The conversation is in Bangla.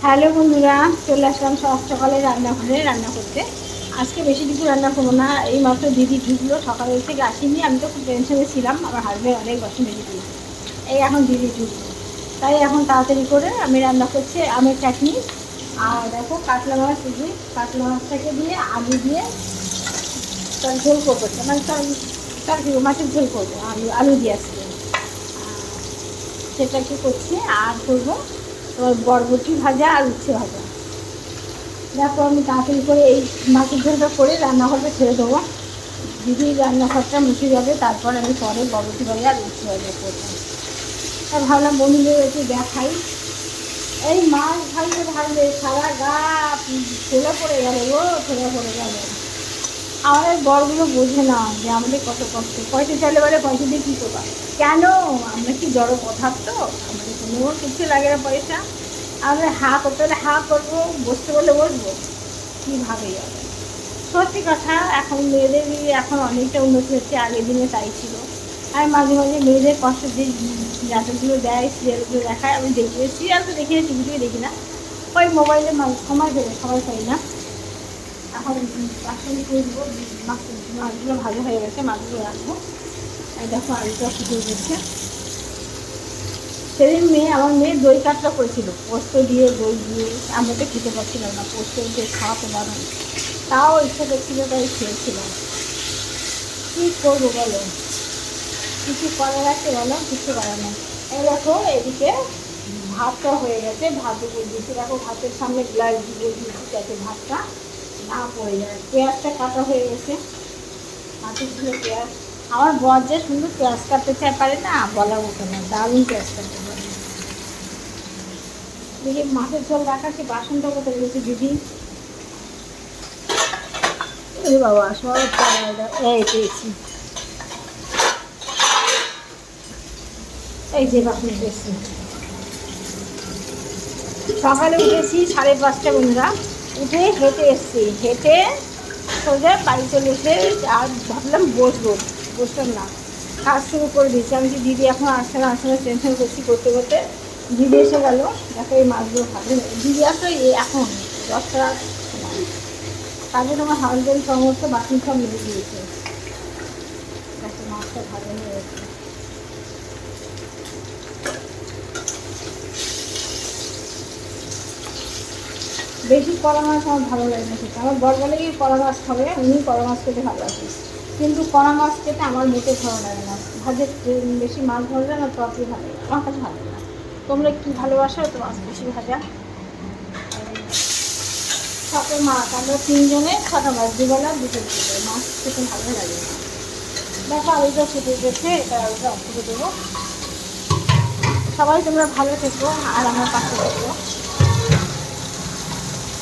হ্যালো বন্ধুরা, চলে আসলাম সকালে রান্নাঘরে রান্না করতে। আজকে বেশি কিছু রান্না করবো না, এই মাত্র দিদি ঢুকলো, সকালের থেকে আসেনি। আমি তো খুব টেনশনে ছিলাম, আমার হাজব্যান্ড অনেক বাসন বেশি দিয়েছে। এই এখন দিদি ঢুকলো, তাই এখন তাড়াতাড়ি করে আমি রান্না করছি আমের চাটনি। আর দেখো কাতলা মাছ, দিদি কাতলা মাছটাকে দিয়ে আলু দিয়ে তার ঝোল করবো, মানে তার মাছের ঝোল করবো, আলু আলু দিয়ে আসছে সেটা কি করছি। আর করবো তোমার বরবটি ভাজা আর উচ্ছে ভাজা। দেখো আমি তাড়াতাড়ি করে এই মাছের ঝোলটা করে রান্নাঘরটা ছেড়ে দেবো, দিদি রান্নাঘরটা মুছে যাবে, তারপর আমি পরে বরবটি ভাজা আর উচ্ছে ভাজা করবো। আর ভাবলাম বন্ধুদের একটু দেখাই। এই মাছ ভাজতে ভাজতে সারা গা ঠেলে পড়ে গেল গো, ঠেলে পড়ে গেল। আমাদের বরগুলো বোঝে না যে আমাদের কত কষ্ট। পয়সা চাইলে বলে পয়সা দিয়ে কী করবা, কেন আমরা কি জড় পদার্থ? আমাদের কোনো কিছু লাগে না পয়সা। আমরা হা করতে হলে হা করবো, বসতে বলে বসবো, কীভাবে যাবে। সত্যি কথা, এখন মেয়েদের এখন অনেকটা উন্নতি হচ্ছে, আগের দিনে তাই ছিল। আর মাঝে মাঝে মেয়েদের কষ্ট যে নাটকগুলো দেয়, সিরিয়ালগুলো দেখায়, আমি দেখি। সিরিয়াল তো দেখি না, টিভিতেও দেখি না, ওই মোবাইলে সময় পেলে সবাই পাই না। এখন বাসন করবো, মাছগুলো ভালো হয়ে গেছে, মাছগুলো রাখবো। আর দেখো আলুটা ফুটে গেছে। সেদিন আমার মেয়ে দই কাতলা করেছিল, পোস্ত দিয়ে দই দিয়ে। আমরা তো খেতে পারছিলাম না, পোস্ত দিয়ে খাওয়াতে পারো, তাও ইচ্ছা করছিল, তাই খেয়েছিলাম। কী করবো বলো, কিছু করার আছে বলো, কিছু করার নেই। এই দেখো এদিকে ভাতটা হয়ে গেছে, ভাত উপর দিয়েছি। দেখো ভাতের সামনে গ্লাস দিয়ে দিয়েছি যাতে ভাতটা না পড়ে যায়। পেঁয়াজটা কাটা হয়ে গেছে, মাছের ঝোলে পেঁয়াজ। আমার বর যে সুন্দর পেঁয়াজ কাটতে চায়, পারে না বলার মতো না, দারুণ পেঁয়াজ কাটতে পারে। দেখি মাছের ঝোল রাখাচ্ছি, বাসনটা কোথায় রয়েছে দিদি? এই বাবা সব এই পেয়েছি, এই যে বাসন পেয়েছি। সকালে উঠেছি 5:30 বন্ধুরা, উঠে হেঁটে এসছি, হেঁটে সোজা বাড়ি চলে এসে আর ভাবলাম বসলাম না, কাজ শুরু করে দিয়েছি। আমি যে দিদি এখন আসছে না টেনশন করছি, করতে করতে দিদি এসে গেল। দেখো এই মাছগুলো ভালো, দিদি আসলে এখন 10টার সময়, তারপরে তোমার হাজবেন্ড সমস্ত বাসন সব মেরে দিয়েছে। দেখো মাছটা ভালো হয়ে গেছে। বেশি কড়া মাছ আমার ভালো লাগে না খেতে। আমার বর বলে কি কড়া মাছ খাবে, উনি কড়া মাছ খেতে ভালোবাসে, কিন্তু কড়া মাছ খেতে আমার মোটে ভালো লাগে না। ভাজে বেশি মাছ ভাজলে না তরকারি ভালো লাগে, আমার কাছে ভালো লাগে না। তোমরা কি ভালোবাসো তো মাছ বেশি ভাজা? ছটা মাছ, আমরা 3 জনে 6টা মাছ, দুবেলা দুটো দুটো মাছ খেতে ভালো লাগে না। দেখো আলুটা ফুটে গেছে, এটা আলুটা ফুটে দেবো। সবাই তোমরা ভালো থেকো আর আমার পাশে থেকো।